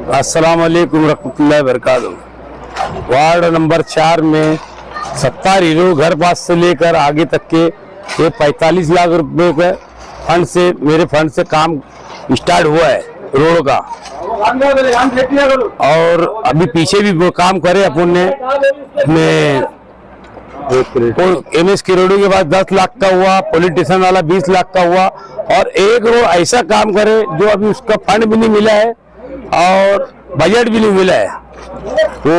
अस्सलाम वालेकुम रहमतुल्लाहि वबरकातुहू। वार्ड नंबर 4 में सत्तार हीरो घर पास से लेकर आगे तक के ये 45 लाख रुपए के फंड से, मेरे फंड से काम स्टार्ट हुआ है रोड का। और अभी पीछे भी वो काम करे अपन ने MS किरोड़ी के बाद 10 लाख का हुआ, पॉलिटिशियन वाला 20 लाख का हुआ। और एक रोड ऐसा काम करे जो अभी उसका फंड भी नहीं मिला है और बजट भी नहीं मिला है। वो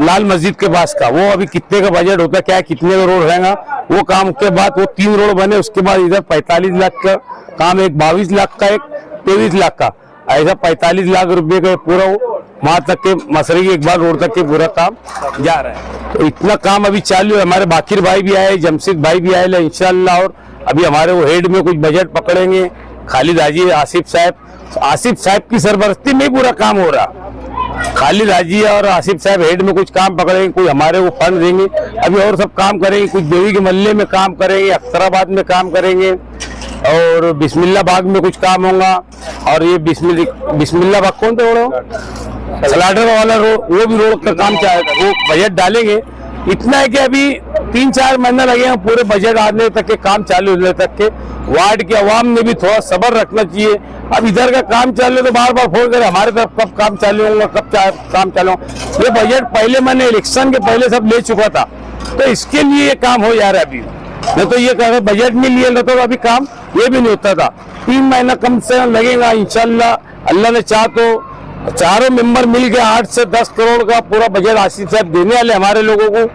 लाल मस्जिद के पास का, वो अभी कितने का बजट होता है, क्या कितने का रोड रहेगा, वो काम के बाद वो 3 रोड बने। उसके बाद इधर 45 लाख का काम, एक 22 लाख का, एक 23 लाख का, ऐसा 45 लाख रुपए का पूरा वहां तक के मसरी के एक बार रोड तक के पूरा काम जा रहा है। तो इतना काम अभी चालू है। हमारे बाकिर भाई भी आए, जमशेद भाई भी आए इंशाल्लाह। और अभी हमारे वो हेड में कुछ बजट पकड़ेंगे, खालिद हाजी, आसिफ साहब की सरबरस्ती में पूरा काम हो रहा। खालिद हाजी और आसिफ साहब हेड में कुछ काम पकड़ेंगे, कोई हमारे वो फंड देंगे। अभी और सब काम करेंगे, कुछ देवी के मल्ले में काम करेंगे, अख्तराबाद में काम करेंगे और बिस्मिल्ला बाग में कुछ काम होगा। और ये बिस्मिल्ला बाग कौन सा रोड, स्लाइडर वाला रोड, वो भी रोड का काम चाहेगा, वो बजट डालेंगे। इतना है कि अभी 3-4 महीना लगेगा पूरे बजट आने तक के, काम चालू होने तक के। वार्ड के अवाम ने भी थोड़ा सब्र रखना चाहिए। अब इधर का काम चालू है तो बार बार फोन करे हमारे तरफ कब काम चालू होगा, कब काम चालू होगा। ये बजट पहले मैंने इलेक्शन के पहले सब ले चुका था, तो इसके लिए ये काम हो जा रहा है अभी। नहीं तो ये कह बजट नहीं लिए रहता तो अभी काम ये भी नहीं होता था। 3 महीना कम से कम लगेगा इंशाल्लाह। अल्लाह ने चाह तो चारों मेंबर मिल के 8 से 10 करोड़ का पूरा बजट आसिफ साहब देने वाले हमारे लोगों को।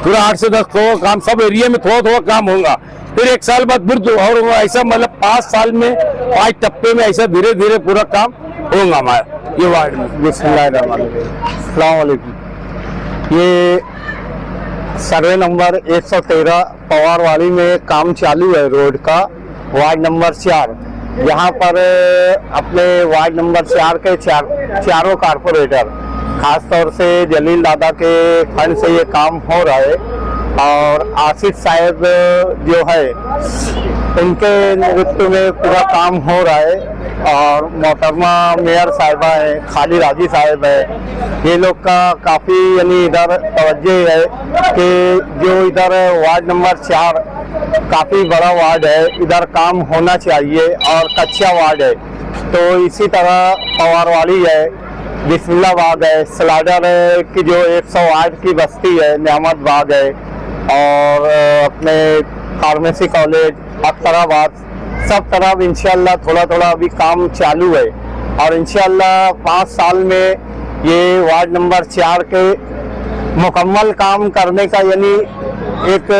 पूरा 8 से 10 करोड़ काम सब एरिया में थोड़ा थोड़ा काम होगा। फिर 1 साल बाद फिर और ऐसा, मतलब 5 साल में 5 टप्पे में ऐसा धीरे धीरे पूरा काम होगा हमारा ये वार्ड में। बिस्मिल्लाहिर्रहमानिर्रहीम। ये सर्वे नंबर 113 पवारवाली में काम चालू है रोड का, वार्ड नंबर 4। यहाँ पर अपने वार्ड नंबर 4 के चारों कारपोरेटर, खास तौर से जलील दादा के फंड से ये काम हो रहा है। और आसिफ साहब जो है उनके नेतृत्व में पूरा काम हो रहा है। और मोहतरमा मेयर साहिबा है, खालिद हाजी साहब है, ये लोग का काफ़ी यानी इधर तवज्जो है कि जो इधर वार्ड नंबर 4 काफ़ी बड़ा वार्ड है, इधर काम होना चाहिए और कच्चा वार्ड है। तो इसी तरह पवारवाली है, बिस्मिल्ला बाग है, स्लाइडर की जो 108 की बस्ती है, नियामत बाग है, और अपने फार्मेसी कॉलेज, अख्तराबाद, सब तरफ इंशाल्लाह थोड़ा थोड़ा अभी काम चालू है। और इंशाल्लाह 5 साल में ये वार्ड नंबर 4 के मुकम्मल काम करने का यानी एक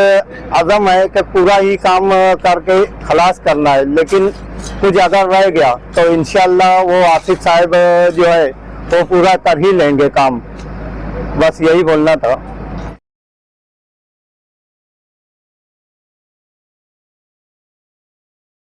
अज़म है कि पूरा ही काम करके खलास करना है। लेकिन कुछ अगर रह गया तो इंशाल्लाह वो आसिफ साहब जो है वो पूरा कर ही लेंगे काम। बस यही बोलना था।